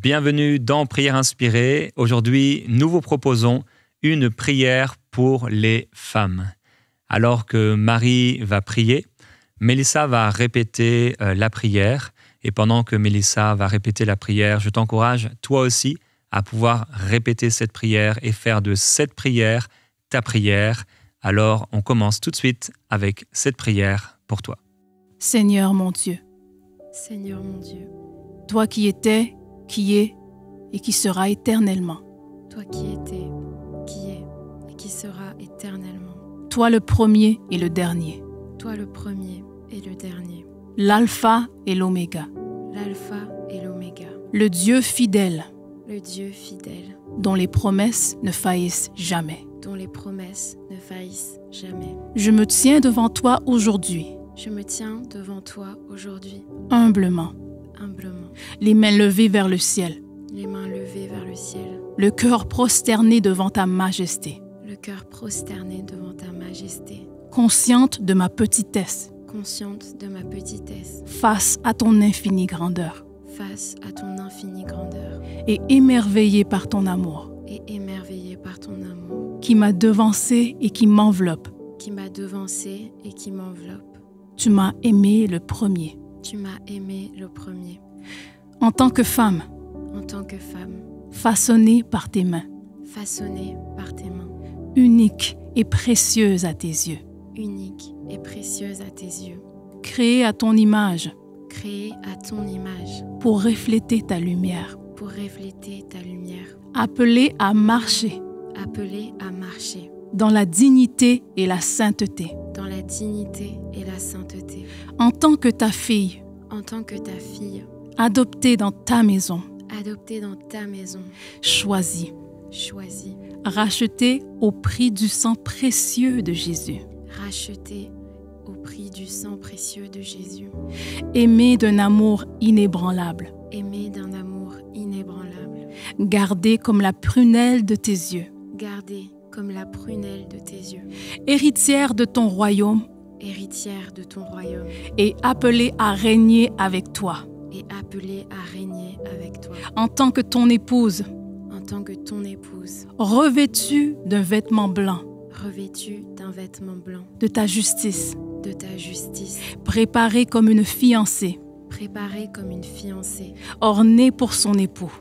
Bienvenue dans Prière inspirée. Aujourd'hui, nous vous proposons une prière pour les femmes. Alors que Marie va prier, Mélissa va répéter la prière. Et pendant que Mélissa va répéter la prière, je t'encourage, toi aussi, à pouvoir répéter cette prière et faire de cette prière ta prière. Alors, on commence tout de suite avec cette prière pour toi. Seigneur mon Dieu, Seigneur mon Dieu, toi qui étais, qui est et qui sera éternellement. toi qui étais, qui est et qui sera éternellement. Toi le premier et le dernier. Toi le premier et le dernier. L'alpha et l'oméga. L'alpha et l'oméga. Le Dieu fidèle, Le Dieu fidèle, dont les promesses ne faillissent jamais. dont les promesses ne faillissent jamais. Je me tiens devant toi aujourd'hui, Je me tiens devant toi aujourd'hui, humblement, humblement, les mains levées vers le ciel, les mains levées vers le ciel, le cœur prosterné devant ta majesté, le cœur prosterné devant ta majesté, consciente de ma petitesse, consciente de ma petitesse, face à ton infinie grandeur, face à ton infinie grandeur, et émerveillée par ton amour, et émerveillée par ton amour, qui m'a devancé et qui m'enveloppe. qui m'a devancé et qui m'enveloppe. Tu m'as aimé le premier. Tu m'as aimé le premier, En tant que femme, en tant que femme, façonnée par tes mains, façonnée par tes mains, unique et précieuse à tes yeux, unique et précieuse à tes yeux, créée à ton image créée à ton image, pour refléter ta lumière, pour refléter ta lumière, appelée à marcher appelée à marcher dans la dignité et la sainteté, dans la dignité et la sainteté, en tant que ta fille, en tant que ta fille, adoptée dans ta maison, adoptée dans ta maison, choisie, choisie, rachetée au prix du sang précieux de Jésus, rachetée au prix du sang précieux de Jésus, aimée d'un amour inébranlable, aimée d'un amour inébranlable, gardée comme la prunelle de tes yeux, gardée comme la prunelle de tes yeux, héritière de ton royaume héritière de ton royaume et appelée à régner avec toi, et appelée à régner avec toi, en tant que ton épouse, en tant que ton épouse, revêtue d'un vêtement blanc, revêtue d'un vêtement blanc, de ta justice, de ta justice, préparée comme une fiancée, préparée comme une fiancée, ornée pour son époux,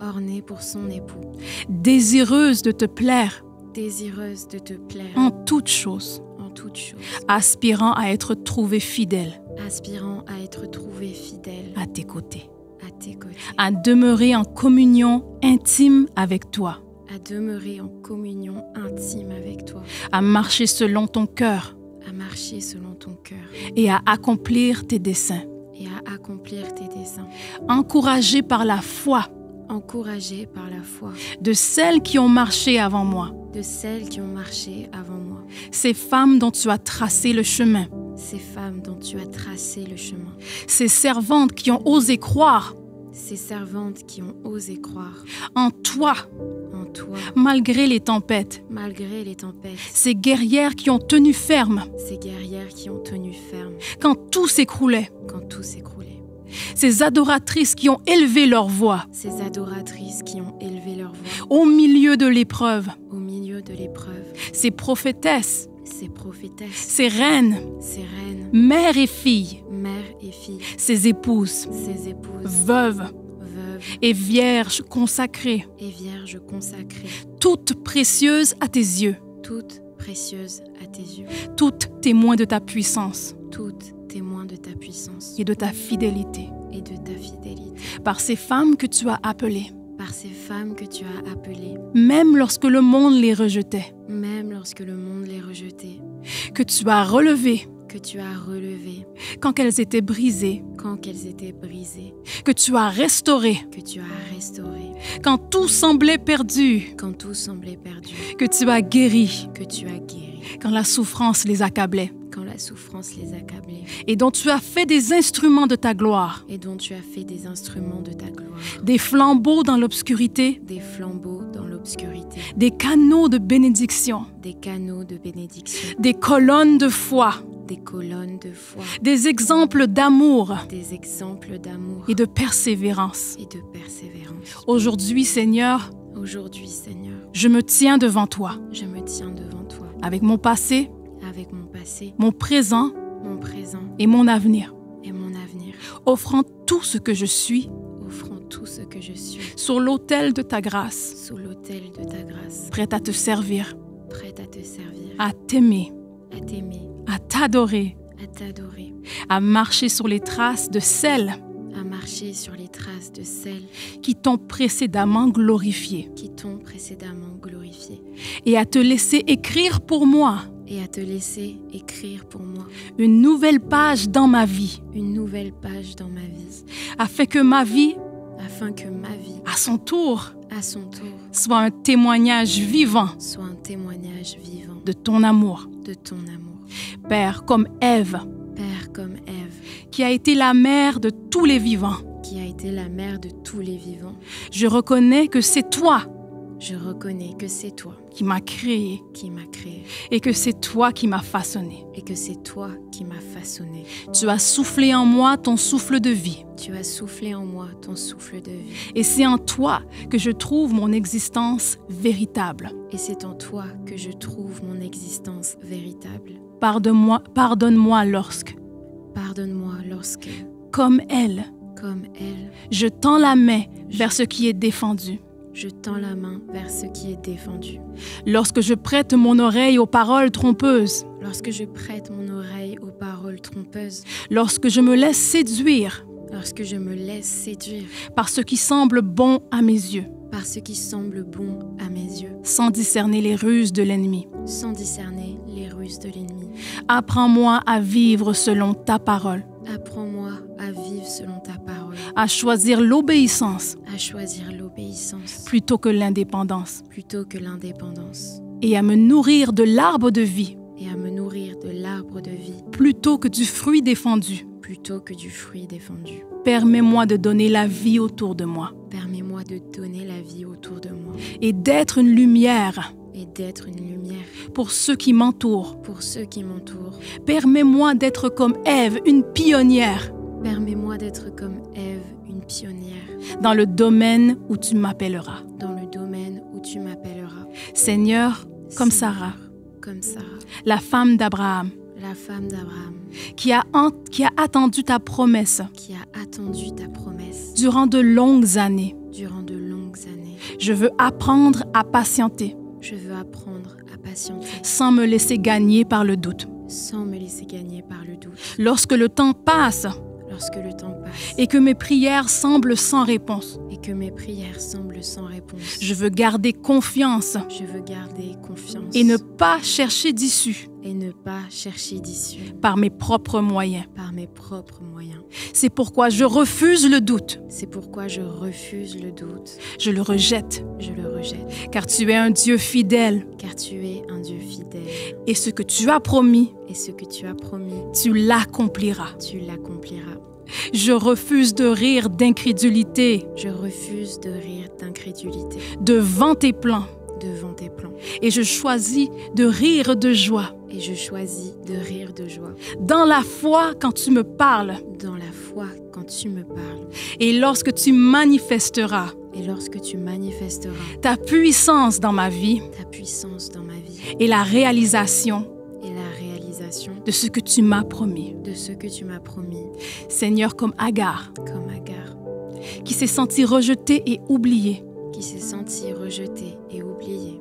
ornée pour son époux, désireuse de te plaire désireuse de te plaire en toutes choses, en toutes choses, aspirant à être trouvée fidèle aspirant à être trouvée fidèle à tes côtés, à tes côtés, à demeurer en communion intime avec toi, à demeurer en communion intime avec toi, à marcher selon ton cœur à marcher selon ton cœur et à accomplir tes desseins, et à accomplir tes desseins, encouragée par la foi encouragée par la foi de celles qui ont marché avant moi, de celles qui ont marché avant moi, ces femmes dont tu as tracé le chemin, ces femmes dont tu as tracé le chemin, ces servantes qui ont osé croire ces servantes qui ont osé croire en toi en toi malgré les tempêtes, malgré les tempêtes, ces guerrières qui ont tenu ferme ces guerrières qui ont tenu ferme quand tout s'écroulait, quand tout s'écroulait, ces adoratrices qui ont élevé leur voix ces adoratrices qui ont élevé leur voix au milieu de l'épreuve, au milieu de l'épreuve, ces prophétesses, ces prophétesses, ces reines, ces reines, mères et filles, mères et filles, ces épouses, ces épouses, veuves veuves et vierges consacrées, et vierges consacrées, toutes précieuses à tes yeux, toutes précieuses à tes yeux, toutes témoins de ta puissance toutes témoins de ta puissance et de ta fidélité, et de ta fidélité, par ces femmes que tu as appelées, par ces femmes que tu as appelées, même lorsque le monde les rejetait, même lorsque le monde les rejetait, que tu as relevées que tu as relevées quand qu'elles étaient brisées, quand qu'elles étaient brisées, que tu as restaurées que tu as restaurées quand tout semblait perdu, quand tout semblait perdu, que tu as guéri que tu as guéri quand la souffrance les accablait, quand la souffrance les accablait, et dont tu as fait des instruments de ta gloire, et dont tu as fait des instruments de ta gloire, des flambeaux dans l'obscurité, des flambeaux dans l'obscurité, l'obscurité, des canaux de bénédiction, des canaux de bénédiction, des colonnes de foi, des colonnes de foi, des exemples d'amour des exemples d'amour et de persévérance. et de persévérance. Aujourd'hui, Seigneur, Aujourd'hui, Seigneur, je me tiens devant toi, je me tiens devant toi, avec mon passé, avec mon passé, mon présent mon présent et mon avenir, et mon avenir, offrant tout ce que je suis offrant tout ce que je suis sur l'autel de ta grâce, sous l'autel de ta grâce, prête à te servir, prête à te servir, à t'aimer, à t'aimer, à t'adorer, à t'adorer, à marcher sur les traces de celles à marcher sur les traces de celles qui t'ont précédemment glorifié qui t'ont précédemment glorifié et à te laisser écrire pour moi et à te laisser écrire pour moi une nouvelle page dans ma vie, une nouvelle page dans ma vie, afin que ma vie, afin que ma vie, à son tour, à son tour, soit un témoignage vivant soit un témoignage vivant de ton amour. de ton amour. Père, comme Ève, Père comme Ève, qui a été la mère de tous les vivants, qui a été la mère de tous les vivants, je reconnais que c'est toi je reconnais que c'est toi qui m'as créé qui m'as créé et que c'est toi qui m'as façonné. et que c'est toi qui m'as façonné. Tu as soufflé en moi ton souffle de vie Tu as soufflé en moi ton souffle de vie et c'est en toi que je trouve mon existence véritable. et c'est en toi que je trouve mon existence véritable. Pardonne-moi lorsque, Pardonne-moi lorsque, comme elle, comme elle, je tends la main vers ce qui est défendu. je tends la main vers ce qui est défendu. Lorsque je prête mon oreille aux paroles trompeuses, Lorsque je prête mon oreille aux paroles trompeuses, lorsque je me laisse séduire lorsque je me laisse séduire par ce qui semble bon à mes yeux, par ce qui semble bon à mes yeux, sans discerner les ruses de l'ennemi. sans discerner les ruses de l'ennemi. Apprends-moi à vivre selon ta parole, Apprends-moi à vivre selon ta parole, à choisir l'obéissance à choisir l'obéissance plutôt que l'indépendance plutôt que l'indépendance et à me nourrir de l'arbre de vie et à me nourrir de l'arbre de vie plutôt que du fruit défendu. plutôt que du fruit défendu. Permets-moi de donner la vie autour de moi Permets-moi de donner la vie autour de moi et d'être une lumière et d'être une lumière pour ceux qui m'entourent. pour ceux qui m'entourent. Permets-moi d'être comme Ève, une pionnière Permets-moi d'être comme Ève, une pionnière, dans le domaine où tu m'appelleras. dans le domaine où tu m'appelleras. Seigneur, comme Seigneur, Sarah, comme Sarah, la femme d'Abraham, la femme d'Abraham, qui a attendu ta promesse qui a attendu ta promesse durant de longues années. durant de longues années. Je veux apprendre à patienter Je veux apprendre à patienter sans me laisser gagner par le doute. sans me laisser gagner par le doute. Lorsque le temps passe Lorsque le temps passe et que mes prières semblent sans réponse, et que mes prières semblent sans réponse, je veux garder confiance je veux garder confiance et ne pas chercher d'issue et ne pas chercher d'issue par mes propres moyens. par mes propres moyens. C'est pourquoi je refuse le doute. C'est pourquoi je refuse le doute, Je le rejette, je le rejette, car tu es un Dieu fidèle car tu es un Dieu fidèle et ce que tu as promis, et ce que tu as promis, tu l'accompliras. tu l'accompliras. Je refuse de rire d'incrédulité Je refuse de rire d'incrédulité devant tes plans devant tes plans et je choisis de rire de joie et je choisis de rire de joie dans la foi quand tu me parles dans la foi quand tu me parles et lorsque tu manifesteras et lorsque tu manifesteras ta puissance dans ma vie ta puissance dans ma vie et la réalisation et la réalisation de ce que tu m'as promis. de ce que tu m'as promis, Seigneur, comme Agar, comme Agar, qui s'est sentie rejetée et oubliée, qui s'est sentie rejetée et oubliée.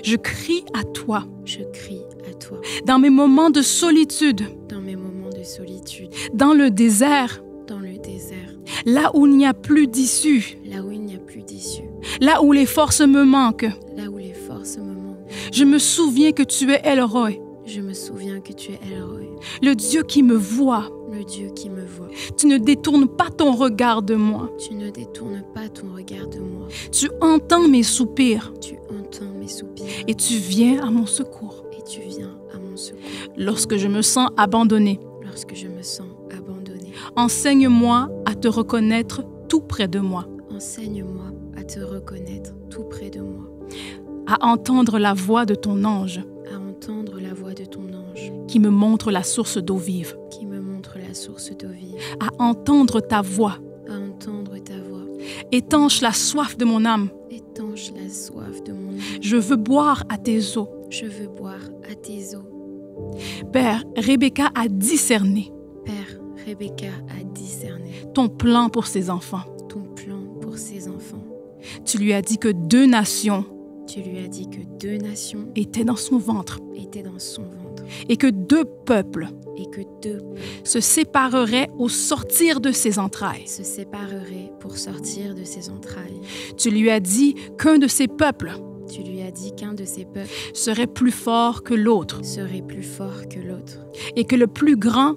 je crie à toi Je crie à toi dans mes moments de solitude, dans mes moments de solitude, dans le désert, dans le désert, là où il n'y a plus d'issue, là où il n'y a plus d'issue, là où les forces me manquent. là où les forces me manquent. Je me souviens que tu es El Roi, Je me souviens que tu es El Roi, le Dieu qui me voit. le Dieu qui me voit. Tu ne détournes pas ton regard de moi. Tu ne détournes pas ton regard de moi. Tu entends mes soupirs Tu entends mes soupirs et tu viens à mon secours. et tu viens à mon secours. Lorsque je me sens abandonnée, Lorsque je me sens abandonnée, enseigne-moi à te reconnaître tout près de moi. enseigne-moi à te reconnaître tout près de moi. à entendre la voix de ton ange à entendre la voix de ton ange qui me montre la source d'eau vive, qui me montre la source d'eau vive, à entendre ta voix. à entendre ta voix. Étanche la soif de mon âme. Étanche la soif de mon âme. Je veux boire à tes eaux. Je veux boire à tes eaux. Père, Rebecca a discerné Père, Rebecca a discerné ton plan pour ses enfants. ton plan pour ses enfants. Tu lui as dit que 2 nations Tu lui as dit que 2 nations étaient dans son ventre étaient dans son ventre et que 2 peuples et que 2 se sépareraient au sortir de ses entrailles. se sépareraient pour sortir de ses entrailles. Tu lui as dit qu'un de ces peuples Tu lui as dit qu'un de ces peuples serait plus fort que l'autre serait plus fort que l'autre et que le plus grand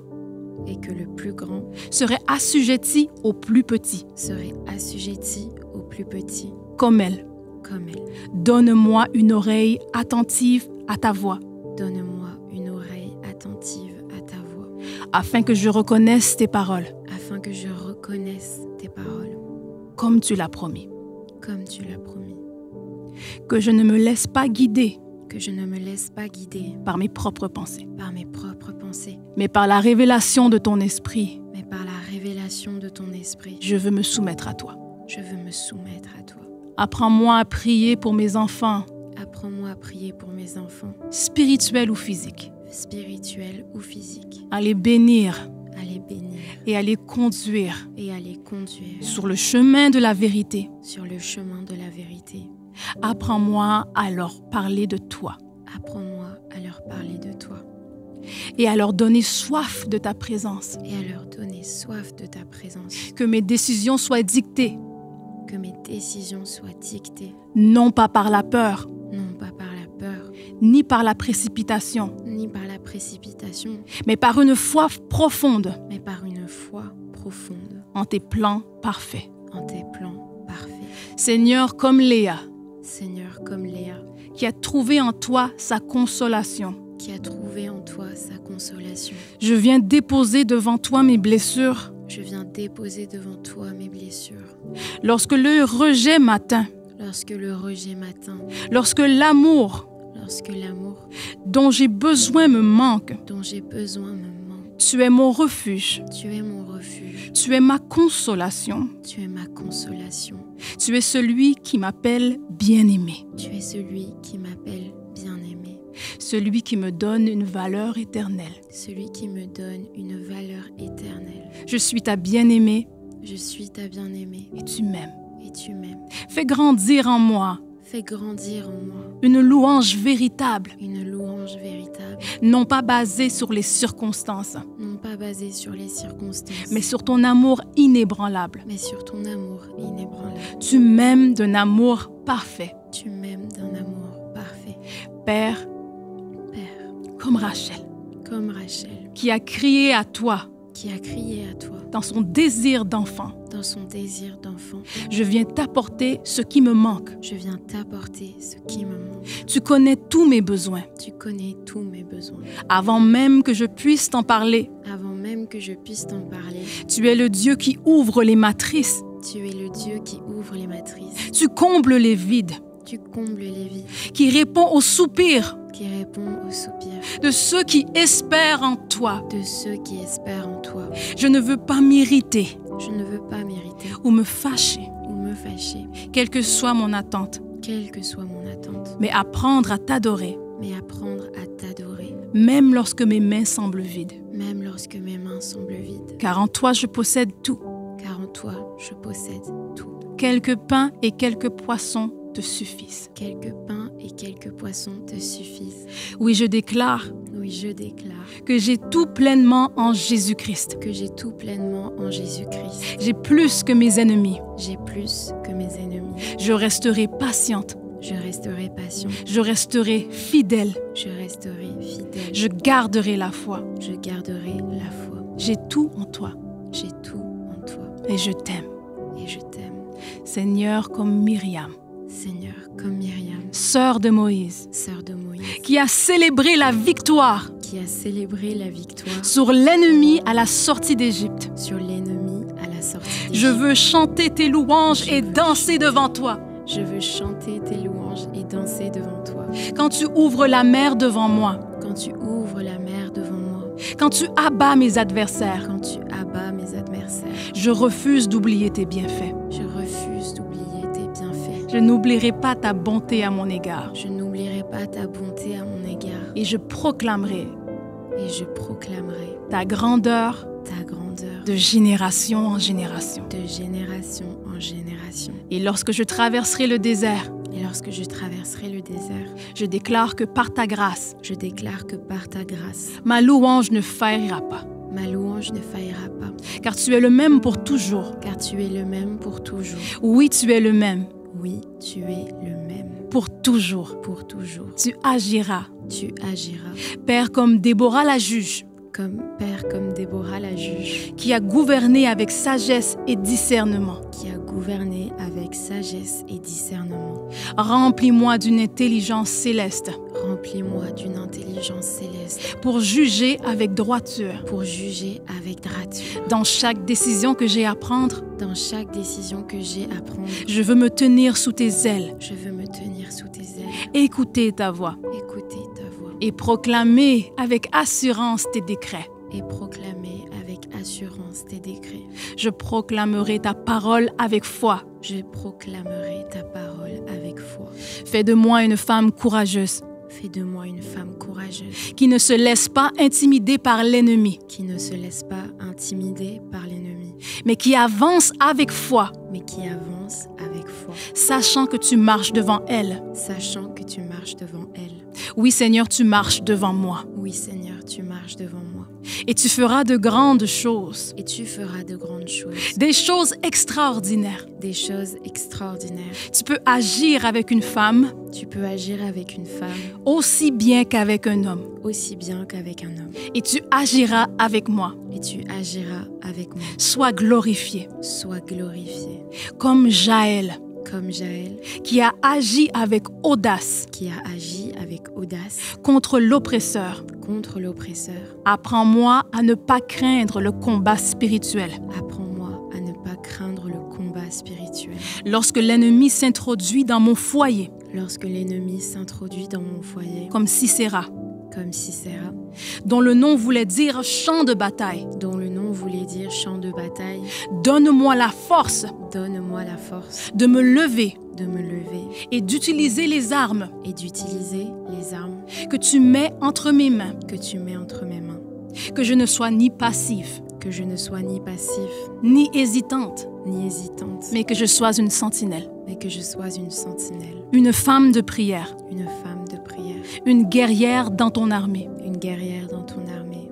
et que le plus grand serait assujetti au plus petit, serait assujetti au plus petit comme elle. comme elle. Donne-moi une oreille attentive à ta voix, Donne-moi une oreille attentive à ta voix, afin que je reconnaisse tes paroles, afin que je reconnaisse tes paroles, comme tu l'as promis. comme tu l'as promis. Que je ne me laisse pas guider Que je ne me laisse pas guider par mes propres pensées, par mes propres pensées, mais par la révélation de ton esprit. mais par la révélation de ton esprit. Je veux me soumettre à toi. Je veux me soumettre à toi. Apprends-moi à prier pour mes enfants, Apprends-moi à prier pour mes enfants, spirituels ou physiques, spirituels ou physiques, à les bénir à les bénir et à les conduire et à les conduire sur le chemin de la vérité. sur le chemin de la vérité. Apprends-moi à leur parler de toi Apprends-moi à leur parler de toi et à leur donner soif de ta présence. et à leur donner soif de ta présence. Que mes décisions soient dictées, Que mes décisions soient dictées, non pas par la peur, non pas par la peur, ni par la précipitation, ni par la précipitation, mais par une foi profonde mais par une foi profonde en tes plans parfaits. en tes plans parfaits. Seigneur, comme Léa, Seigneur, comme Léa, qui a trouvé en toi sa consolation, qui a trouvé en toi sa consolation, je viens déposer devant toi mes blessures. je viens déposer devant toi mes blessures. Lorsque le rejet m'atteint, Lorsque le rejet m'atteint, lorsque l'amour lorsque l'amour dont j'ai besoin me manque, dont j'ai besoin me manque, tu es mon refuge, tu es mon refuge, tu es ma consolation, tu es ma consolation, tu es celui qui m'appelle bien-aimé, tu es celui qui m'appelle bien-aimé, celui qui me donne une valeur éternelle. celui qui me donne une valeur éternelle. Je suis ta bien-aimée Je suis ta bien-aimée et tu m'aimes. et tu m'aimes. Fais grandir en moi Fais grandir en moi une louange véritable, une louange véritable, non pas basée sur les circonstances, non pas basée sur les circonstances, mais sur ton amour inébranlable. mais sur ton amour inébranlable. Tu m'aimes d'un amour parfait. Tu m'aimes d'un amour parfait. Père, Père, comme Rachel, comme Rachel, qui a crié à toi qui a crié à toi dans son désir d'enfant, dans son désir d'enfant, je viens t'apporter ce qui me manque. je viens t'apporter ce qui me manque. Tu connais tous mes besoins. Tu connais tous mes besoins. Avant même que je puisse t'en parler, Avant même que je puisse t'en parler, tu es le Dieu qui ouvre les matrices. tu es le Dieu qui ouvre les matrices, Tu combles les vides, tu combles les vides, qui répond aux soupirs qui répond aux soupirs de ceux qui espèrent en toi. de ceux qui espèrent en toi. Je ne veux pas m'irriter Je ne veux pas mériter ou me fâcher, ou me fâcher, quelle que soit mon attente, quelle que soit mon attente, mais apprendre à t'adorer, mais apprendre à t'adorer, même lorsque mes mains semblent vides. même lorsque mes mains semblent vides. Car en toi, je possède tout. Car en toi, je possède tout. Quelques pains et quelques poissons te suffisent. Quelques pains et quelques poissons te suffisent. Oui, je déclare Oui, je déclare que j'ai tout pleinement en Jésus-Christ. que j'ai tout pleinement en Jésus-Christ. J'ai plus que mes ennemis. J'ai plus que mes ennemis. Je resterai patiente. Je resterai patient. Je resterai fidèle. Je resterai fidèle. Je garderai la foi. Je garderai la foi. J'ai tout en toi J'ai tout en toi et je t'aime. et je t'aime. Seigneur, comme Myriam, Seigneur, comme Myriam, sœur de Moïse, sœur de Moïse, qui a célébré la victoire qui a célébré la victoire sur l'ennemi à la sortie d'Égypte. sur l'ennemi à la sortie Je d'Égypte. veux chanter tes louanges et danser devant toi. Je veux chanter tes louanges et danser devant toi. Quand tu ouvres la mer devant moi, Quand tu ouvres la mer devant moi. quand tu abats mes adversaires, Quand tu abats mes adversaires. je refuse d'oublier tes bienfaits. Je refuse d'oublier tes bienfaits. Je n'oublierai pas ta bonté à mon égard. Je n'oublierai pas ta bonté à mon égard. Et je proclamerai Et je proclamerai ta grandeur ta grandeur de génération en génération. de génération en génération. Et lorsque je traverserai le désert, Et lorsque je traverserai le désert, je déclare que par ta grâce, je déclare que par ta grâce, ma louange ne faillira pas. ma louange ne faillira pas, Car tu es le même pour toujours. car tu es le même pour toujours. Oui, tu es le même Oui, tu es le même pour toujours. pour toujours. Tu agiras, Tu agiras Père, comme Déborah la juge, comme Père, comme Déborah la juge, qui a gouverné avec sagesse et discernement. qui a gouverné avec sagesse et discernement. Remplis-moi d'une intelligence céleste Remplis-moi d'une intelligence céleste pour juger avec droiture pour juger avec droiture. dans chaque décision que j'ai à prendre. Dans chaque décision que j'ai à prendre, Je veux me tenir sous tes ailes, je veux me tenir sous tes ailes, écouter ta voix écouter ta voix et proclamer avec assurance tes décrets. et proclamer avec assurance tes décrets. Je proclamerai ta parole avec foi. Je proclamerai ta parole avec foi. Fais de moi une femme courageuse Fais de moi une femme courageuse qui ne se laisse pas intimider par l'ennemi, qui ne se laisse pas intimider par l'ennemi, mais qui avance avec foi, mais qui avance avec foi, sachant que tu marches devant elle. sachant que tu marches devant elle. Oui, Seigneur, tu marches devant moi Oui, Seigneur, tu marches devant moi et tu feras de grandes choses, et tu feras de grandes choses, des choses extraordinaires. des choses extraordinaires. Tu peux agir avec une femme Tu peux agir avec une femme aussi bien qu'avec un homme aussi bien qu'avec un homme et tu agiras avec moi. et tu agiras avec moi. Sois glorifié Sois glorifié comme Jaël comme Jaël qui a agi avec audace qui a agi avec audace contre l'oppresseur. contre l'oppresseur. Apprends-moi à ne pas craindre le combat spirituel. Apprends-moi à ne pas craindre le combat spirituel. Lorsque l'ennemi s'introduit dans mon foyer, Lorsque l'ennemi s'introduit dans mon foyer, comme Sisera, comme Sisera, dont le nom voulait dire champ de bataille, dont le nom voulait dire champ de bataille, donne-moi la force donne-moi la force de me lever de me lever et d'utiliser les armes et d'utiliser les armes que tu mets entre mes mains, que tu mets entre mes mains, que je ne sois ni passif, que je ne sois ni passif, ni hésitante, ni hésitante, mais que je sois une sentinelle, mais que je sois une sentinelle, une femme de prière, une femme de prière, une guerrière dans ton armée. une guerrière dans ton armée.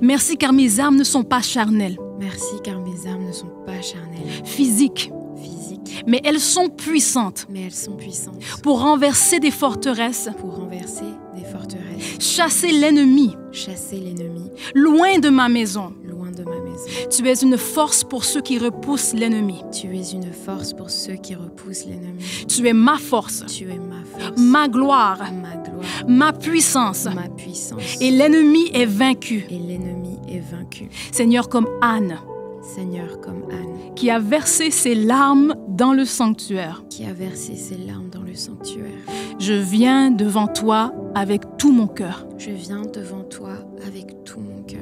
Merci car mes armes ne sont pas charnelles, Merci car mes armes ne sont pas charnelles, physiques, physiques, mais elles sont puissantes mais elles sont puissantes pour renverser des forteresses, pour renverser des forteresses, chasser l'ennemi chasser l'ennemi loin de ma maison. loin de ma maison. Tu es une force pour ceux qui repoussent l'ennemi. Tu es une force pour ceux qui repoussent l'ennemi. Tu es ma force, Tu es ma force, ma gloire, ma gloire, ma puissance. ma puissance. Et l'ennemi est vaincu. Et l'ennemi est vaincu. Seigneur, comme Anne, Seigneur, comme Anne, qui a versé ses larmes dans le sanctuaire, qui a versé ses larmes dans le sanctuaire, je viens devant toi avec tout mon cœur. je viens devant toi avec tout mon cœur.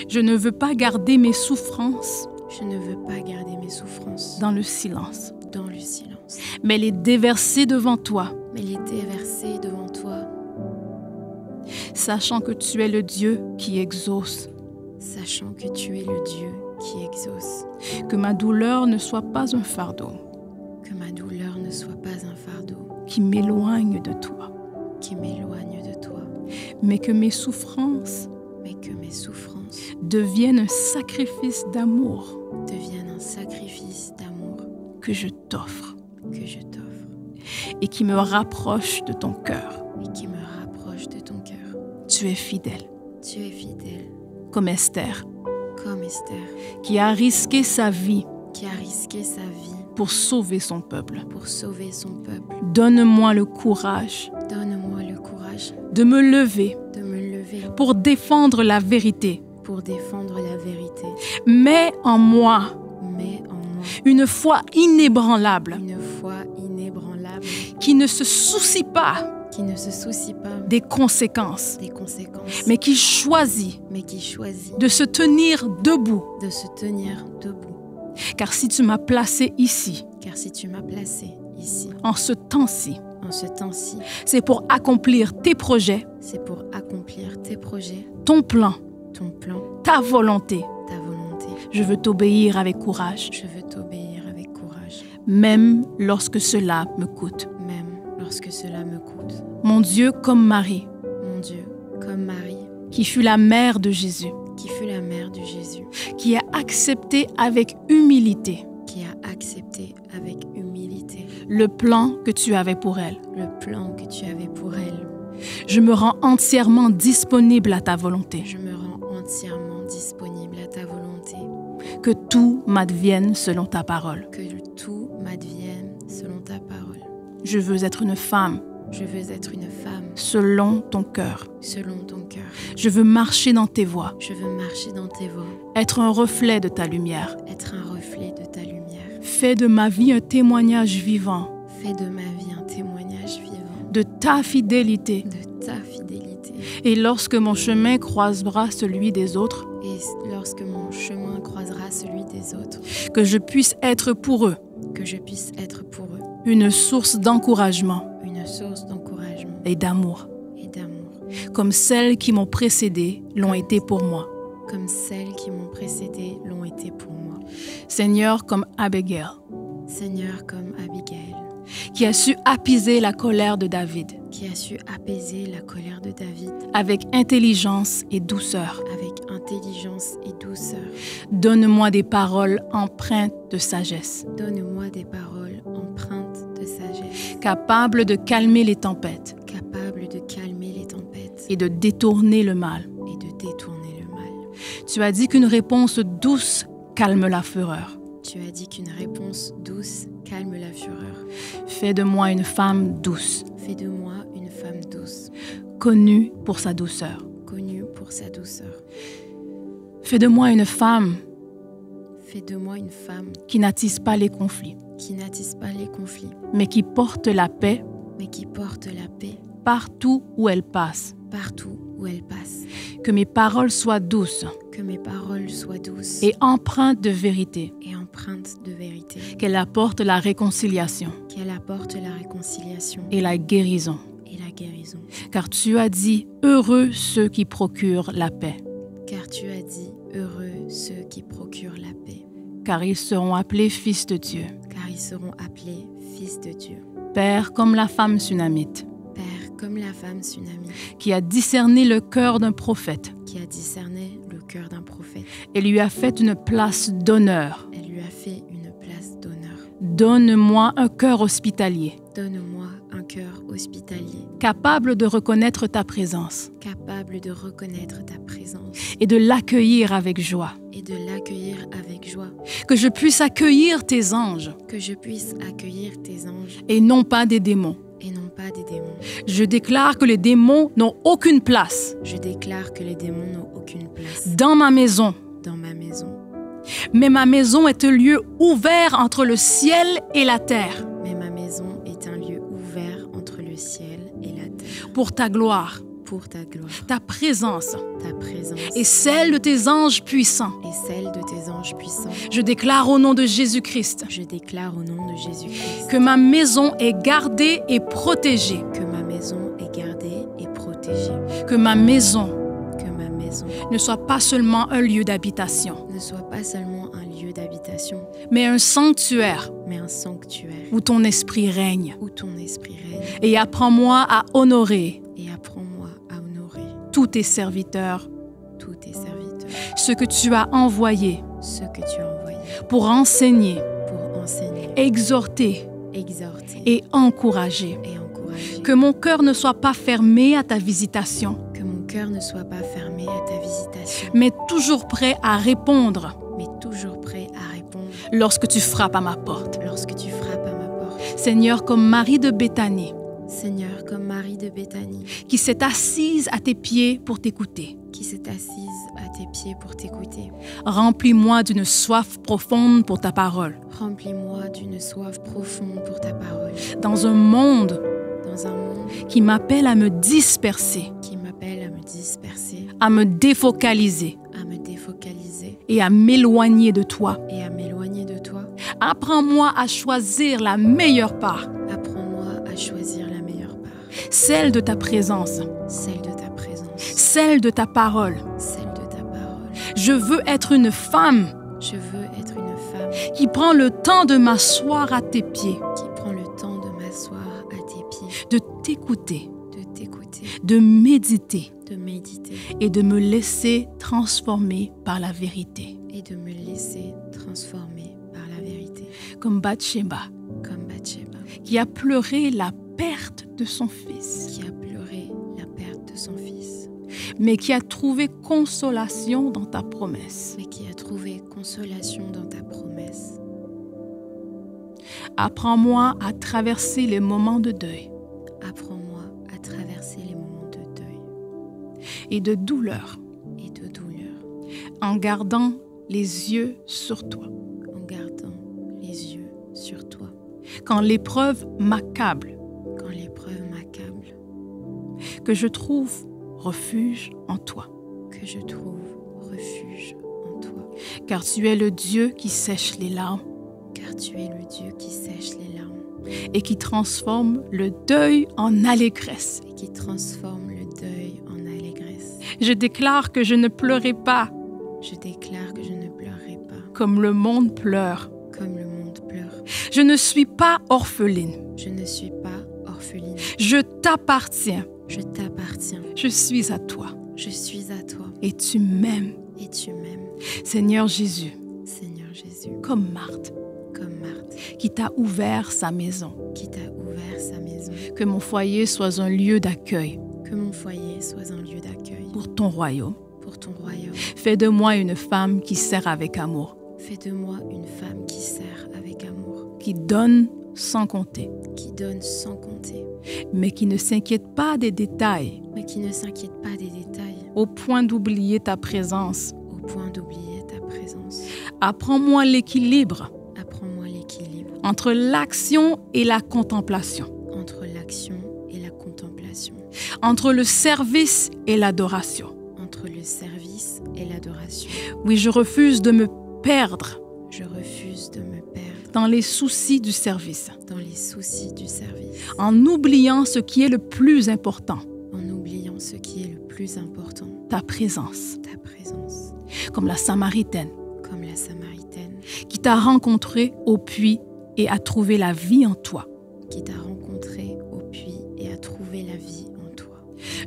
Je ne veux pas garder mes souffrances Je ne veux pas garder mes souffrances dans le silence, dans le silence, mais les déverser devant toi, mais les déverser devant toi, sachant que tu es le Dieu qui exauce. sachant que tu es le Dieu qui exauce. Que ma douleur ne soit pas un fardeau Que ma douleur ne soit pas un fardeau qui m'éloigne de toi, qui m'éloigne de toi, mais que mes souffrances mais que mes souffrances deviennent un sacrifice d'amour deviennent un sacrifice d'amour que je t'offre que je t'offre et qui me rapproche de ton cœur. et qui me rapproche de ton cœur. Tu es fidèle, Tu es fidèle comme Esther, comme Esther, qui a risqué sa vie qui a risqué sa vie pour sauver son peuple. pour sauver son peuple. Donne-moi le courage Donne-moi le courage de me lever de me lever pour défendre la vérité. pour défendre la vérité. Mets en moi Mets en moi une foi inébranlable une foi inébranlable fiable, qui ne se soucie pas qui ne se soucie pas des conséquences, des conséquences, mais qui choisit mais qui choisit de se tenir debout. de se tenir debout. Car si tu m'as placé ici, Car si tu m'as placé ici, en ce temps-ci, en ce temps-ci, c'est pour accomplir tes projets, c'est pour accomplir tes projets, ton plan, ton plan, ta volonté. ta volonté. Je veux t'obéir avec courage, Je veux t'obéir avec courage, même lorsque cela me coûte. même lorsque cela me coûte. Mon Dieu, comme Marie, Mon Dieu, comme Marie, qui fut la mère de Jésus, qui fut la mère de Jésus, qui a accepté avec humilité qui a accepté avec humilité le plan que tu avais pour elle. le plan que tu avais pour elle. Je me rends entièrement disponible à ta volonté. Je me rends entièrement disponible à ta volonté. Que tout m'advienne selon ta parole. Que tout m'advienne selon ta parole. Je veux être une femme Je veux être une femme selon ton cœur. selon ton cœur. Je veux marcher dans tes voies, Je veux marcher dans tes voies, être un reflet de ta lumière. être un reflet de ta lumière. Fais de ma vie un témoignage vivant Fais de ma vie un témoignage vivant de ta fidélité. de ta fidélité. Et lorsque mon chemin croisera celui des autres, Et lorsque mon chemin croisera celui des autres, que je puisse être pour eux que je puisse être pour eux une source d'encouragement une source d'encouragement et d'amour, et d'amour, comme celles qui m'ont précédé l'ont été pour moi. comme celles qui m'ont précédé l'ont été pour moi. Seigneur, comme Abigail, Seigneur, comme Abigail, qui a su apaiser la colère de David qui a su apaiser la colère de David avec intelligence et douceur. avec intelligence et douceur. Donne-moi des paroles empreintes de sagesse, Donne-moi des paroles empreintes de sagesse, capables de calmer les tempêtes capables de calmer les tempêtes et de détourner le mal. et de détourner le mal. Tu as dit qu'une réponse douce calme la fureur. Tu as dit qu'une réponse douce calme la fureur. Fais de moi une femme douce, Fais de moi une femme douce, connue pour sa douceur. connue pour sa douceur. Fais de moi une femme Fais de moi une femme qui n'attise pas les conflits, qui n'attise pas les conflits, mais qui porte la paix mais qui porte la paix partout où elle passe. partout où elle passe. Que mes paroles soient douces Que mes paroles soient douces et empreintes de vérité, et empreintes de vérité. qu'elles apportent la réconciliation Qu'elle apporte la réconciliation et la guérison. et la guérison. Car tu as dit, heureux ceux qui procurent la paix, Car tu as dit, heureux ceux qui procurent la paix, car ils seront appelés fils de Dieu. car ils seront appelés fils de Dieu. Père comme la femme sunamite, Père, comme la femme Tsunami, qui a discerné le cœur d'un prophète qui a discerné le cœur d'un prophète, et lui a fait une place d'honneur. elle lui a fait une place d'honneur. Donne-moi un cœur hospitalier, Donne-moi un cœur hospitalier, capable de reconnaître ta présence capable de reconnaître ta présence et de l'accueillir avec joie. et de l'accueillir avec joie. Que je puisse accueillir tes anges Que je puisse accueillir tes anges et non pas des démons. et non pas des démons. Je déclare que les démons n'ont aucune place Je déclare que les démons n'ont aucune place dans ma maison. dans ma maison. Mais ma maison est un lieu ouvert entre le ciel et la terre, Mais ma maison est un lieu ouvert entre le ciel et la terre pour ta gloire, pour ta gloire, ta présence ta présence et celle de tes anges puissants. et celle de tes anges puissants. Je déclare au nom de Jésus-Christ Je déclare au nom de Jésus-Christ que ma maison est gardée et protégée, que ma maison est gardée et protégée, que ma maison que ma maison ne soit pas seulement un lieu d'habitation, ne soit pas seulement un lieu d'habitation, mais un sanctuaire mais un sanctuaire où ton esprit règne. où ton esprit règne. Et apprends-moi à honorer Et apprends-moi à honorer tous tes serviteurs, tous tes serviteurs, ceux que tu as envoyés ceux que tu as envoyés pour enseigner, pour enseigner, exhorter exhorter et encourager. et encourager. Que mon cœur ne soit pas fermé à ta visitation, Que mon cœur ne soit pas fermé à ta visitation, mais toujours prêt à répondre mais toujours prêt à répondre lorsque tu frappes à ma porte. lorsque tu frappes à ma porte. Seigneur, comme Marie de Béthanie, Seigneur, comme Marie de Béthanie, qui s'est assise à tes pieds pour t'écouter. qui s'est assise à tes pieds pour t'écouter. Remplis-moi d'une soif profonde pour ta parole. Remplis-moi d'une soif profonde pour ta parole. Dans un monde Dans un monde qui m'appelle à me disperser, qui m'appelle à me disperser, à me défocaliser à me défocaliser et à m'éloigner de toi. et à m'éloigner de toi, Apprends-moi à choisir la meilleure part, apprends-moi à choisir la meilleure part, celle de ta présence, celle de ta présence, celle de ta parole. celle de ta parole. Je veux être une femme Je veux être une femme qui prend le temps de m'asseoir à tes pieds, qui prend le temps de m'asseoir à tes pieds, de t'écouter, de t'écouter, de méditer de méditer et de me laisser transformer par la vérité. et de me laisser transformer par la vérité, Comme Bathsheba, comme Bathsheba, qui a pleuré la perte de son fils, qui a pleuré la perte de son fils, mais qui a trouvé consolation dans ta promesse. mais qui a trouvé consolation dans ta promesse. Apprends-moi à traverser les moments de deuil Apprends-moi à traverser les moments de deuil et de douleur et de douleur en gardant les yeux sur toi. en gardant les yeux sur toi. Quand l'épreuve m'accable, Quand l'épreuve m'accable, que je trouve refuge en toi, que je trouve refuge en toi, car tu es le Dieu qui sèche les larmes car tu es le Dieu qui sèche les larmes et qui transforme le deuil en allégresse. et qui transforme le deuil en allégresse. Je déclare que je ne pleurerai pas Je déclare que je ne pleurerai pas comme le monde pleure. comme le monde pleure. Je ne suis pas orpheline. Je ne suis pas orpheline. Je t'appartiens. Je t'appartiens. Je suis à toi Je suis à toi et tu m'aimes. et tu m'aimes. Seigneur Jésus, Seigneur Jésus, comme Marthe, comme Marthe, qui t'a ouvert sa maison. qui t'a ouvert sa maison. Que mon foyer soit un lieu d'accueil Que mon foyer soit un lieu d'accueil pour ton royaume. pour ton royaume. Fais de moi une femme qui sert avec amour, Fais de moi une femme qui sert avec amour, qui donne sans compter, qui donne sans compter, mais qui ne s'inquiète pas des détails mais qui ne s'inquiète pas des détails au point d'oublier ta présence. au point d'oublier ta présence. Apprends-moi l'équilibre Apprends-moi l'équilibre entre l'action et la contemplation, entre l'action et la contemplation, entre le service et l'adoration. entre le service et l'adoration. Oui, je refuse de me perdre Je refuse de me perdre dans les soucis du service, dans les soucis du service, en oubliant ce qui est le plus important, en oubliant ce qui est le plus important, ta présence, ta présence, comme la Samaritaine, comme la Samaritaine qui t'a rencontré au puits et a trouvé la vie en toi. qui t'a rencontré au puits et a trouvé la vie en toi.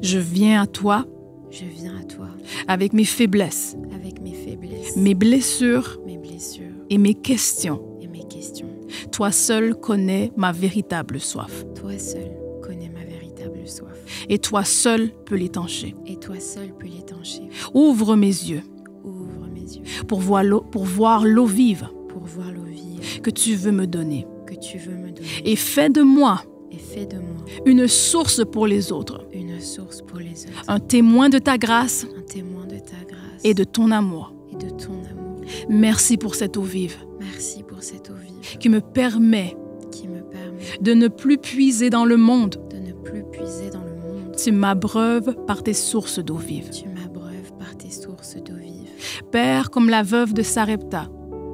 Je viens à toi Je viens à toi avec mes faiblesses, avec mes faiblesses, mes blessures mes blessures et mes questions. et mes questions. Toi seul connais ma véritable soif Toi seul connais ma véritable soif et toi seul peux l'étancher. et toi seul peux l'étancher. Ouvre mes yeux Ouvre mes yeux pour voir l'eau vive pour voir l'eau vive que tu veux me donner que tu veux me donner et fais de moi et fais de moi une source pour les autres, une source pour les autres, un témoin de ta grâce un témoin de ta grâce et de ton amour. et de ton amour. Merci pour cette eau vive Merci pour cette eau vive qui me permet qui me permet de ne plus puiser dans le monde. de ne plus puiser dans le monde. Tu m'abreuves par tes sources d'eau vive. Tu m'abreuves par tes sources d'eau vive. Père, comme la veuve de Sarepta,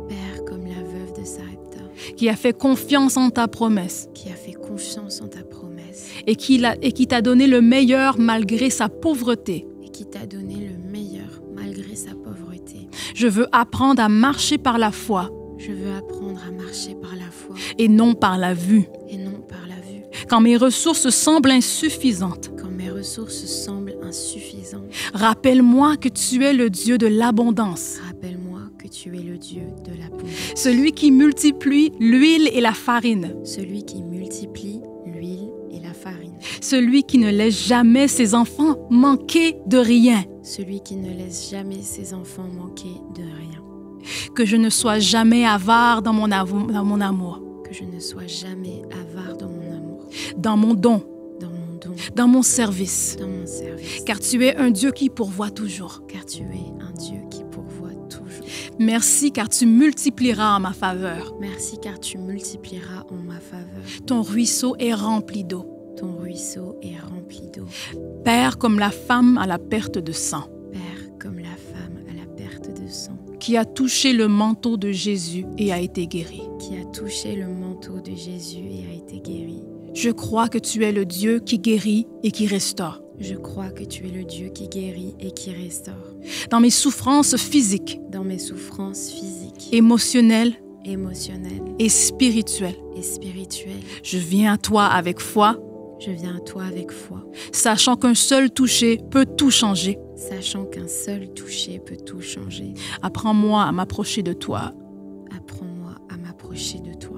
Père, comme la veuve de Sarepta, qui a fait confiance en ta promesse qui a fait confiance en ta promesse et qui t'a donné le meilleur malgré sa pauvreté. et qui t'a donné le meilleur malgré sa pauvreté. Je veux apprendre à marcher par la foi Je veux apprendre à marcher par la foi et non par la vue. et non par la vue. Quand mes ressources semblent insuffisantes, Quand mes ressources semblent insuffisantes, rappelle-moi que tu es le Dieu de l'abondance, rappelle-moi que tu es le Dieu de l'abondance, celui qui multiplie l'huile et la farine, celui qui multiplie l'huile et la farine, celui qui ne laisse jamais ses enfants manquer de rien. celui qui ne laisse jamais ses enfants manquer de rien. Que je ne sois jamais avare dans mon amour, Que je ne sois jamais avare dans mon amour, dans mon don, dans mon service, dans mon service. car tu es un Dieu qui pourvoit toujours. Car tu es un Dieu qui pourvoit toujours. Merci car tu multiplieras en ma faveur. Merci car tu multiplieras en ma faveur. Ton ruisseau est rempli d'eau. Ton ruisseau est rempli d'eau. Père comme la femme à la perte de sang, Père, comme la femme à la perte de sang, qui a touché le manteau de Jésus et a été guéri. qui a touché le manteau de Jésus et a été guéri. Je crois que tu es le Dieu qui guérit et qui restaure. Je crois que tu es le Dieu qui guérit et qui restaure. Dans mes souffrances physiques, Dans mes souffrances physiques, émotionnelles émotionnelles et spirituelles, et spirituelles, je viens à toi avec foi, je viens à toi avec foi, sachant qu'un seul toucher peut tout changer. sachant qu'un seul toucher peut tout changer. Apprends-moi à m'approcher de toi, Apprends-moi à m'approcher de toi,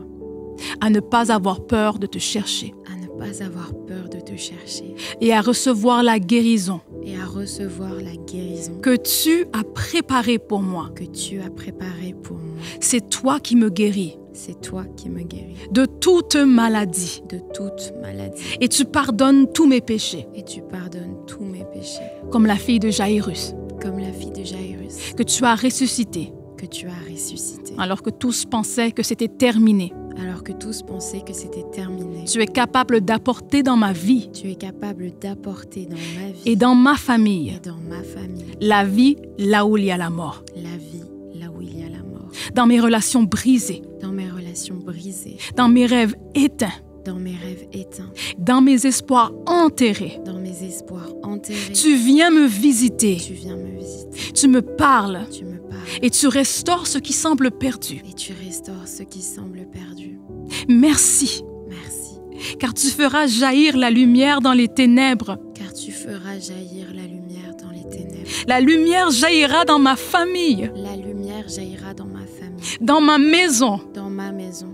à ne pas avoir peur de te chercher à ne pas avoir peur de te chercher et à recevoir la guérison et à recevoir la guérison que tu as préparée pour moi. que tu as préparée pour moi. C'est toi qui me guéris C'est toi qui me guéris de toute maladie de toute maladie et tu pardonnes tous mes péchés, et tu pardonnes tous mes péchés, comme la fille de Jaïrus, comme la fille de Jaïrus que tu as ressuscité que tu as ressuscité. alors que tous pensaient que c'était terminé. Alors que tous pensaient que c'était terminé. Tu es capable d'apporter dans ma vie Tu es capable d'apporter dans ma vie et dans ma famille et dans ma famille la vie là où il y a la mort, la vie là où il y a la mort, dans mes relations brisées, dans mes relations brisées, dans mes rêves éteints, dans mes rêves éteints, dans mes espoirs enterrés. dans mes espoirs enterrés. Tu viens me visiter, Tu viens me visiter, tu me parles tu me parles et tu restaures ce qui semble perdu. et tu restaures ce qui semble perdu. Merci, Merci, car tu feras jaillir la lumière dans les ténèbres. car tu feras jaillir la lumière dans les ténèbres. La lumière jaillira dans ma famille, La lumière jaillira dans ma famille, dans ma maison. dans ma maison.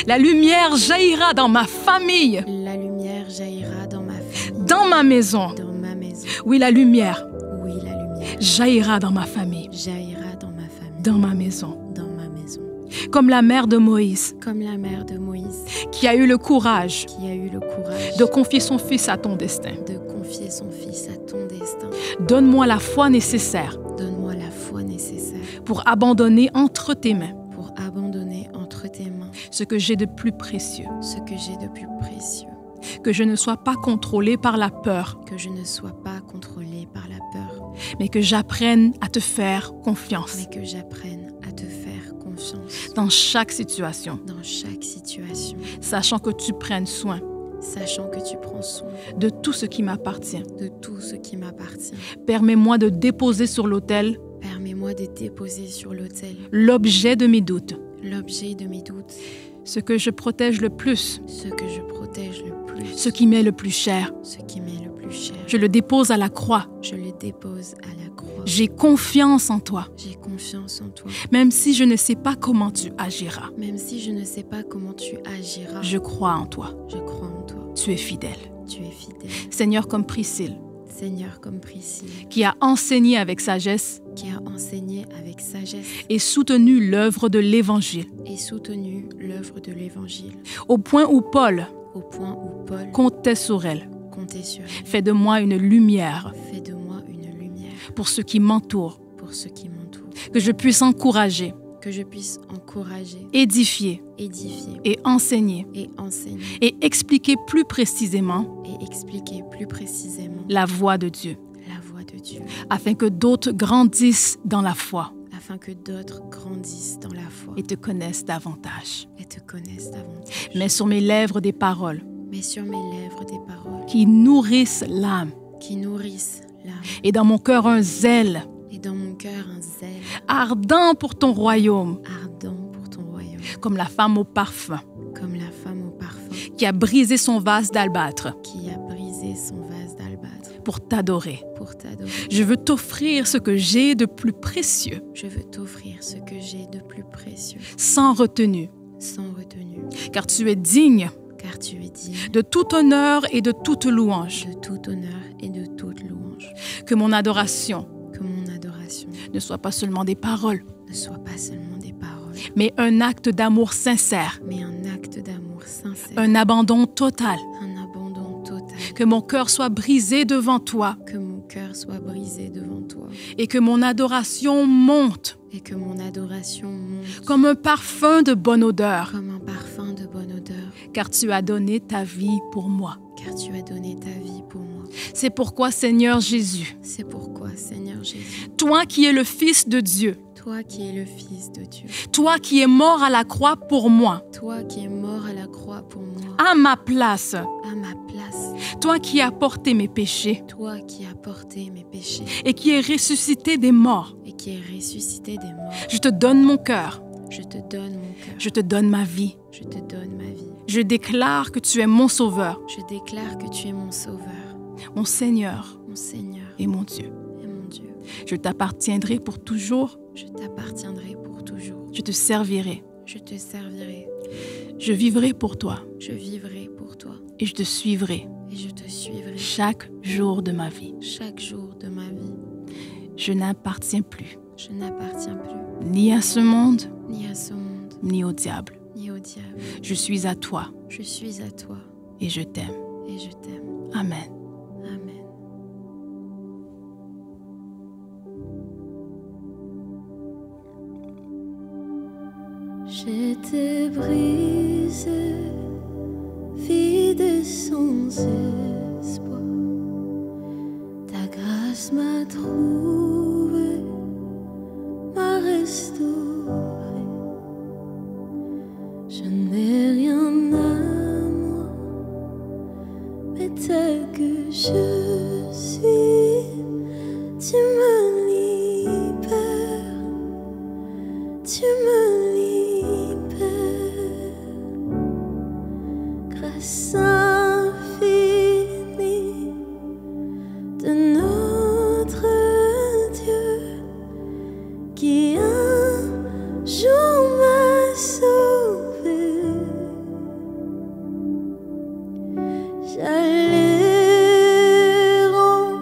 La lumière jaillira dans ma famille, La lumière jaillira dans ma famille, dans ma maison. dans ma maison. Oui, la lumière Oui, la lumière jaillira dans ma famille, jaillira dans ma famille, dans ma maison. dans ma maison. Comme la mère de Moïse, Comme la mère de Moïse, qui a eu le courage qui a eu le courage de confier son fils à ton destin. de confier son fils à ton destin. Donne-moi la foi nécessaire Donne-moi la foi nécessaire pour abandonner entre tes mains pour abandonner entre tes mains ce que j'ai de plus précieux. ce que j'ai de plus précieux. Que je ne sois pas contrôlée par la peur, Que je ne sois pas contrôlée par la peur, mais que j'apprenne à te faire confiance mais que j'apprenne à te faire confiance dans chaque situation, dans chaque situation, sachant que tu prennes soin sachant que tu prends soin de tout ce qui m'appartient. de tout ce qui m'appartient. Permets-moi de déposer sur l'autel Permets-moi de déposer sur l'autel l'objet de mes doutes, l'objet de mes doutes, ce que je protège le plus, ce que je protège le plus, ce qui m'est le plus cher. ce qui m'est le plus cher. Je le dépose à la croix. Je le dépose à la croix. J'ai confiance en toi, J'ai confiance en toi. même si je ne sais pas comment tu agiras. Même si je ne sais pas comment tu agiras, Je crois en toi. je crois en toi. Tu es fidèle. Tu es fidèle. Seigneur, comme Priscille, Seigneur, comme Priscille, qui a enseigné avec sagesse qui a enseigné avec sagesse et soutenu l'œuvre de l'Évangile, et soutenu l'œuvre de l'Évangile, au point où Paul au point où Paul comptait sur elle. comptait sur elle. Fais de moi une lumière Fais de moi une lumière pour ceux qui m'entourent, pour ceux qui m'entourent. que je puisse encourager, Que je puisse encourager, édifier édifier et enseigner et enseigner et expliquer plus précisément et expliquer plus précisément la voie de Dieu, la voie de Dieu, afin que d'autres grandissent dans la foi afin que d'autres grandissent dans la foi et te connaissent davantage. et te connaissent davantage. Mets sur mes lèvres des paroles Mets sur mes lèvres des paroles qui nourrissent l'âme qui nourrissent l'âme et dans mon cœur un zèle et dans mon cœur un zèle ardent pour ton royaume, ardent pour ton royaume, comme la femme au parfum comme la femme au parfum qui a brisé son vase d'albâtre qui a brisé son vase d'albâtre pour t'adorer. pour t'adorer. Je veux t'offrir ce que j'ai de plus précieux, Je veux t'offrir ce que j'ai de plus précieux, sans retenue, sans retenue, car tu es digne car tu es digne de tout honneur et de toute louange. de tout honneur et de toute louange. Que mon adoration Que mon adoration ne soit pas seulement des paroles, ne soit pas seulement des paroles, mais un acte d'amour sincère, mais un acte d'amour sincère, un abandon total, un abandon total, Que mon cœur soit brisé devant toi Que mon cœur soit brisé devant toi. et que mon adoration monte Et que mon adoration monte comme un parfum de bonne odeur, comme un parfum de bonne odeur. car tu as donné ta vie pour moi. Car tu as donné ta vie pour moi. C'est pourquoi, Seigneur Jésus, C'est pourquoi, Seigneur Jésus, toi qui es le Fils de Dieu, toi qui es le Fils de Dieu, toi qui es mort à la croix pour moi, toi qui es mort à la croix pour moi, à ma place, à ma place, toi qui as porté mes péchés toi qui as porté mes péchés et qui es ressuscité des morts, et qui es ressuscité des morts, je te donne mon cœur, je te donne mon cœur, je te donne ma vie. je te donne ma vie. Je déclare que tu es mon Sauveur, Je déclare que tu es mon Sauveur, mon Seigneur mon Seigneur et mon Dieu. et mon Dieu. Je t'appartiendrai pour toujours, Je t'appartiendrai pour toujours. je te servirai, Je te servirai. je vivrai pour toi Je vivrai pour toi et je te suivrai et je te suivrai chaque jour de ma vie. chaque jour de ma vie. Je n'appartiens plus Je n'appartiens plus ni à ce monde, ni à ce monde, ni au diable. ni au diable. Je suis à toi Je suis à toi et je t'aime. et je t'aime. Amen. Amen. J'étais brisée, vide sans espoir. Ta grâce m'a trouvée, m'a restaurée. Je n'ai rien à moi, mais tel que je suis, tu me libères, tu me libères. Grâce infinie de notre Dieu qui un jour m'a sauvé. J'allais errant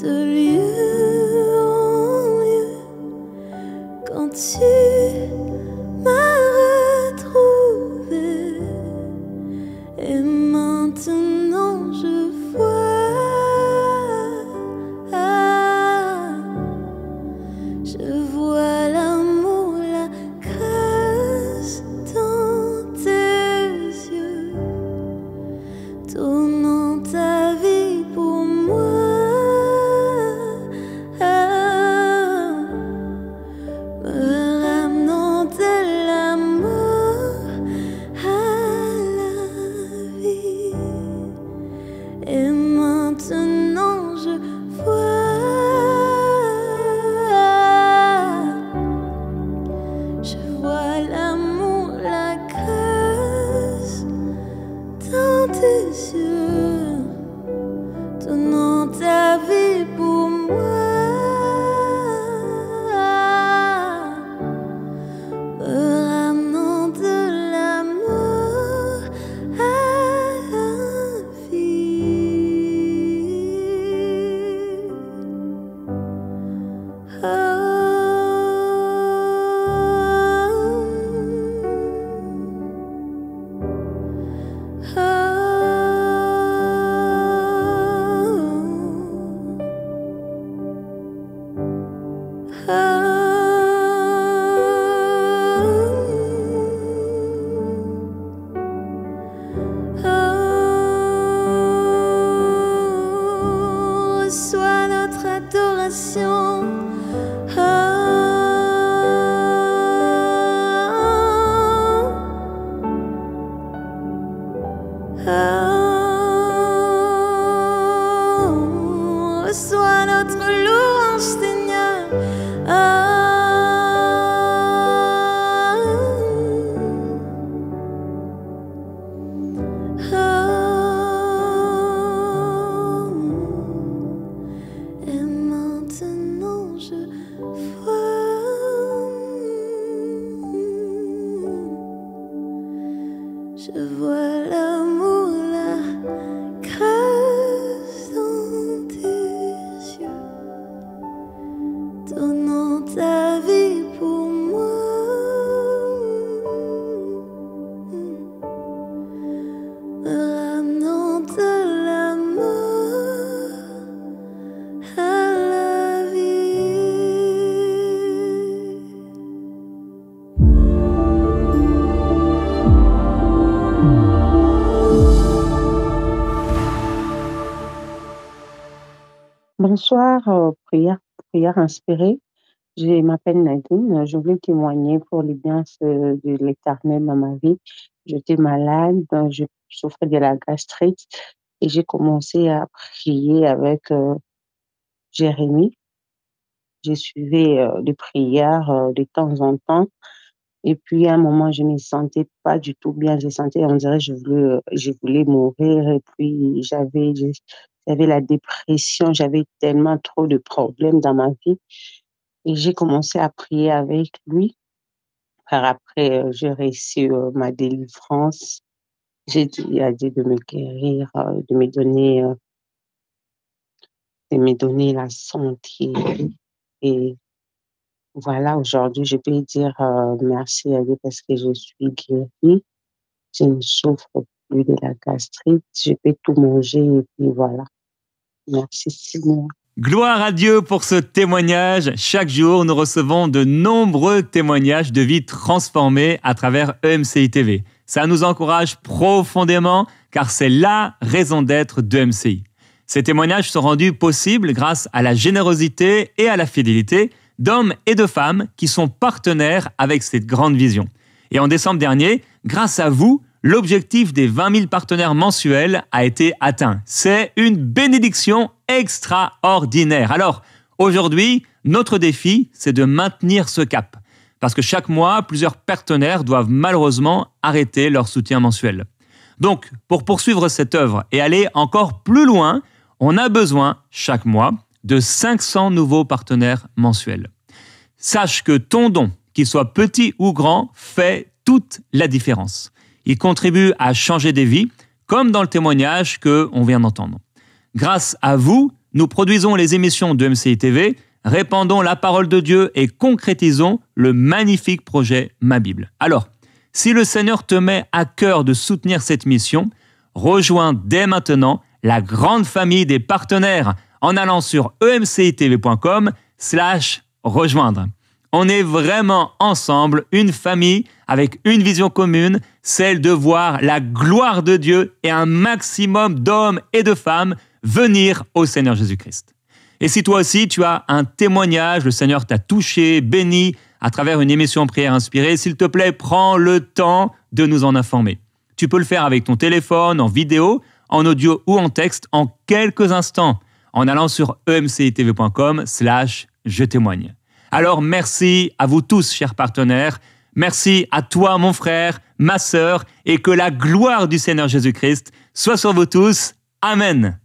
de lieu en lieu quand tu m'as retrouvé. Et maintenant je vois l'amour, la grâce dans tes yeux, tournant ta vie pour moi, me ramenant de la mort à la vie. Et maintenant je vois l'amour, la grâce dans tes yeux, donnant ta vie pour moi, me ramenant de la mort à la vie. Reçois notre adoration. Reçois notre louange, Seigneur. Et maintenant je vois l'amour, la grâce dans tes yeux, donnant ta vie pour moi, me ramenant de la Bonsoir, prière inspirée. Je m'appelle Nadine. Je voulais témoigner pour les biens de l'Éternel dans ma vie. J'étais malade, je souffrais de la gastrite et j'ai commencé à prier avec Jérémie. J'ai suivi des prières de temps en temps. Et puis, à un moment, je ne me sentais pas du tout bien. Je sentais, on dirait, je voulais mourir. Et puis, j'avais la dépression. J'avais tellement trop de problèmes dans ma vie. Et j'ai commencé à prier avec lui. Par après, j'ai reçu ma délivrance. J'ai dit à Dieu de me guérir, de me donner la santé. Et voilà, aujourd'hui, je peux dire merci à Dieu parce que je suis guérie. Je ne souffre plus de la gastrite. Je peux tout manger et puis voilà. Merci Seigneur. Gloire à Dieu pour ce témoignage. Chaque jour, nous recevons de nombreux témoignages de vie transformées à travers EMCI TV. Ça nous encourage profondément car c'est la raison d'être de EMCI. Ces témoignages sont rendus possibles grâce à la générosité et à la fidélité d'hommes et de femmes qui sont partenaires avec cette grande vision. Et en décembre dernier, grâce à vous, l'objectif des 20 000 partenaires mensuels a été atteint. C'est une bénédiction extraordinaire. Alors, aujourd'hui, notre défi, c'est de maintenir ce cap. Parce que chaque mois, plusieurs partenaires doivent malheureusement arrêter leur soutien mensuel. Donc, pour poursuivre cette œuvre et aller encore plus loin, on a besoin, chaque mois, de 500 nouveaux partenaires mensuels. Sache que ton don, qu'il soit petit ou grand, fait toute la différence. Il contribue à changer des vies, comme dans le témoignage qu'on vient d'entendre. Grâce à vous, nous produisons les émissions de EMCI TV, répandons la parole de Dieu et concrétisons le magnifique projet Ma Bible. Alors, si le Seigneur te met à cœur de soutenir cette mission, rejoins dès maintenant la grande famille des partenaires en allant sur emcitv.com/rejoindre. On est vraiment ensemble, une famille avec une vision commune, celle de voir la gloire de Dieu et un maximum d'hommes et de femmes venir au Seigneur Jésus-Christ. Et si toi aussi tu as un témoignage, le Seigneur t'a touché, béni à travers une émission Prière inspirée, s'il te plaît, prends le temps de nous en informer. Tu peux le faire avec ton téléphone, en vidéo, en audio ou en texte en quelques instants en allant sur emcitv.com/je-témoigne. Alors merci à vous tous, chers partenaires. Merci à toi, mon frère, ma sœur, et que la gloire du Seigneur Jésus-Christ soit sur vous tous. Amen.